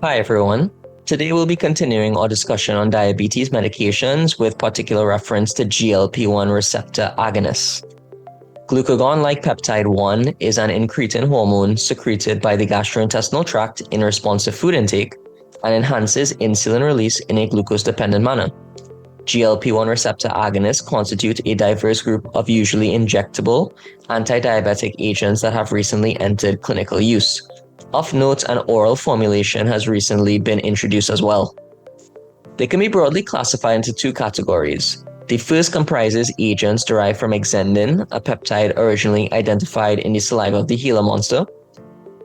Hi everyone. Today we'll be continuing our discussion on diabetes medications with particular reference to GLP-1 receptor agonists. Glucagon-like peptide 1 is an incretin hormone secreted by the gastrointestinal tract in response to food intake and enhances insulin release in a glucose-dependent manner. GLP-1 receptor agonists constitute a diverse group of usually injectable anti-diabetic agents that have recently entered clinical use. Of note, an oral formulation has recently been introduced as well. They can be broadly classified into two categories. The first comprises agents derived from exendin, a peptide originally identified in the saliva of the Gila monster.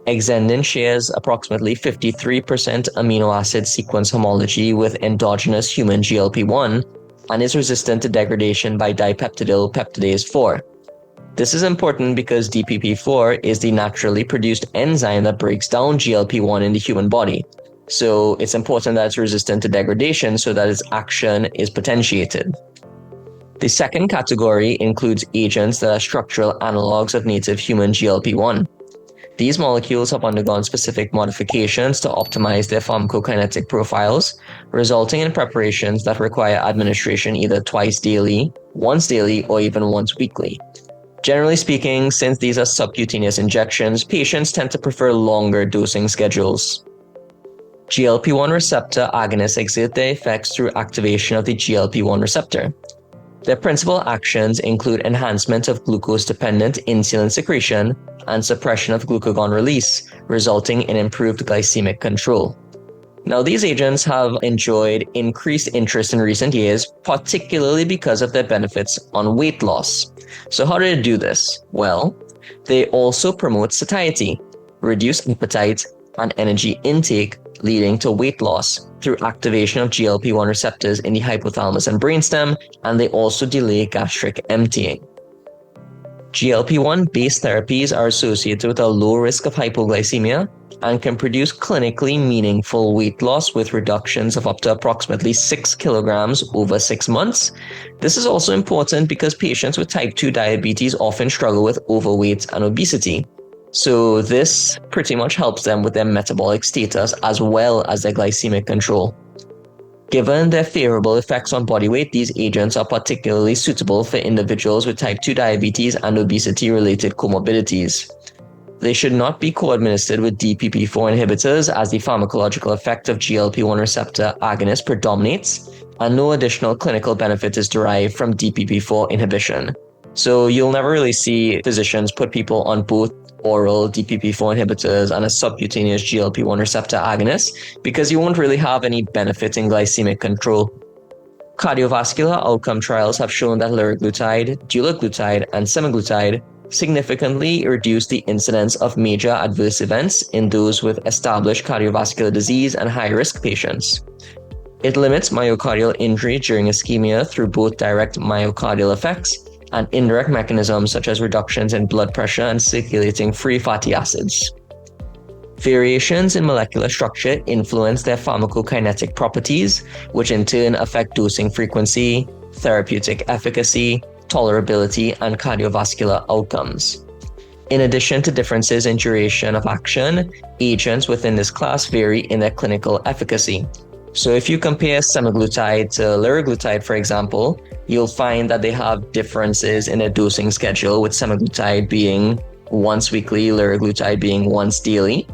Exendin shares approximately 53% amino acid sequence homology with endogenous human GLP-1 and is resistant to degradation by dipeptidyl peptidase 4. This is important because DPP4 is the naturally produced enzyme that breaks down GLP-1 in the human body. So it's important that it's resistant to degradation so that its action is potentiated. The second category includes agents that are structural analogs of native human GLP-1. These molecules have undergone specific modifications to optimize their pharmacokinetic profiles, resulting in preparations that require administration either twice daily, once daily, or even once weekly. Generally speaking, since these are subcutaneous injections, patients tend to prefer longer dosing schedules. GLP-1 receptor agonists exert their effects through activation of the GLP-1 receptor. Their principal actions include enhancement of glucose-dependent insulin secretion and suppression of glucagon release, resulting in improved glycemic control. Now, these agents have enjoyed increased interest in recent years, particularly because of their benefits on weight loss. So how do they do this? Well, they also promote satiety, reduce appetite, and energy intake, leading to weight loss through activation of GLP-1 receptors in the hypothalamus and brainstem, and they also delay gastric emptying. GLP-1 based therapies are associated with a low risk of hypoglycemia and can produce clinically meaningful weight loss with reductions of up to approximately 6 kilograms over 6 months. This is also important because patients with type 2 diabetes often struggle with overweight and obesity. So this pretty much helps them with their metabolic status as well as their glycemic control. Given their favorable effects on body weight, these agents are particularly suitable for individuals with type 2 diabetes and obesity-related comorbidities. They should not be co-administered with DPP4 inhibitors as the pharmacological effect of GLP-1 receptor agonists predominates, and no additional clinical benefit is derived from DPP4 inhibition. So you'll never really see physicians put people on both oral DPP4 inhibitors and a subcutaneous GLP-1 receptor agonist because you won't really have any benefit in glycemic control. Cardiovascular outcome trials have shown that liraglutide, dulaglutide, and semaglutide significantly reduce the incidence of major adverse events in those with established cardiovascular disease and high-risk patients. It limits myocardial injury during ischemia through both direct myocardial effects and indirect mechanisms such as reductions in blood pressure and circulating free fatty acids. Variations in molecular structure influence their pharmacokinetic properties, which in turn affect dosing frequency, therapeutic efficacy, tolerability, and cardiovascular outcomes. In addition to differences in duration of action, agents within this class vary in their clinical efficacy. So if you compare semaglutide to liraglutide, for example, you'll find that they have differences in their dosing schedule, with semaglutide being once weekly, liraglutide being once daily.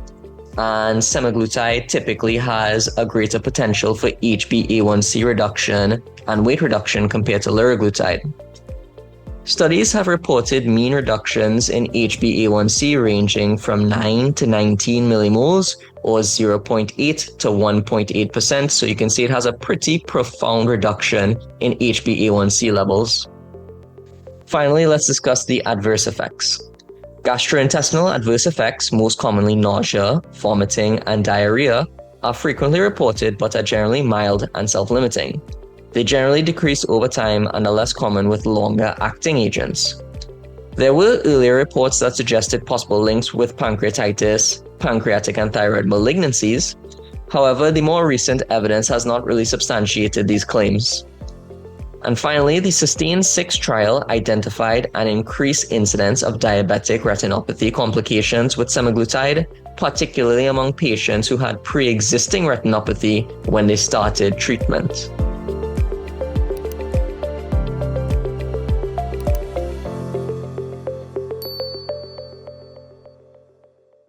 And semaglutide typically has a greater potential for HbA1c reduction and weight reduction compared to liraglutide. Studies have reported mean reductions in HbA1c ranging from 9 to 19 millimoles or 0.8 to 1.8%, so you can see it has a pretty profound reduction in HbA1c levels. Finally, let's discuss the adverse effects. Gastrointestinal adverse effects, most commonly nausea, vomiting, and diarrhea, are frequently reported but are generally mild and self-limiting. They generally decrease over time and are less common with longer-acting agents. There were earlier reports that suggested possible links with pancreatitis, pancreatic and thyroid malignancies. However, the more recent evidence has not really substantiated these claims. And finally, the SUSTAIN-6 trial identified an increased incidence of diabetic retinopathy complications with semaglutide particularly among patients who had pre-existing retinopathy when they started treatment.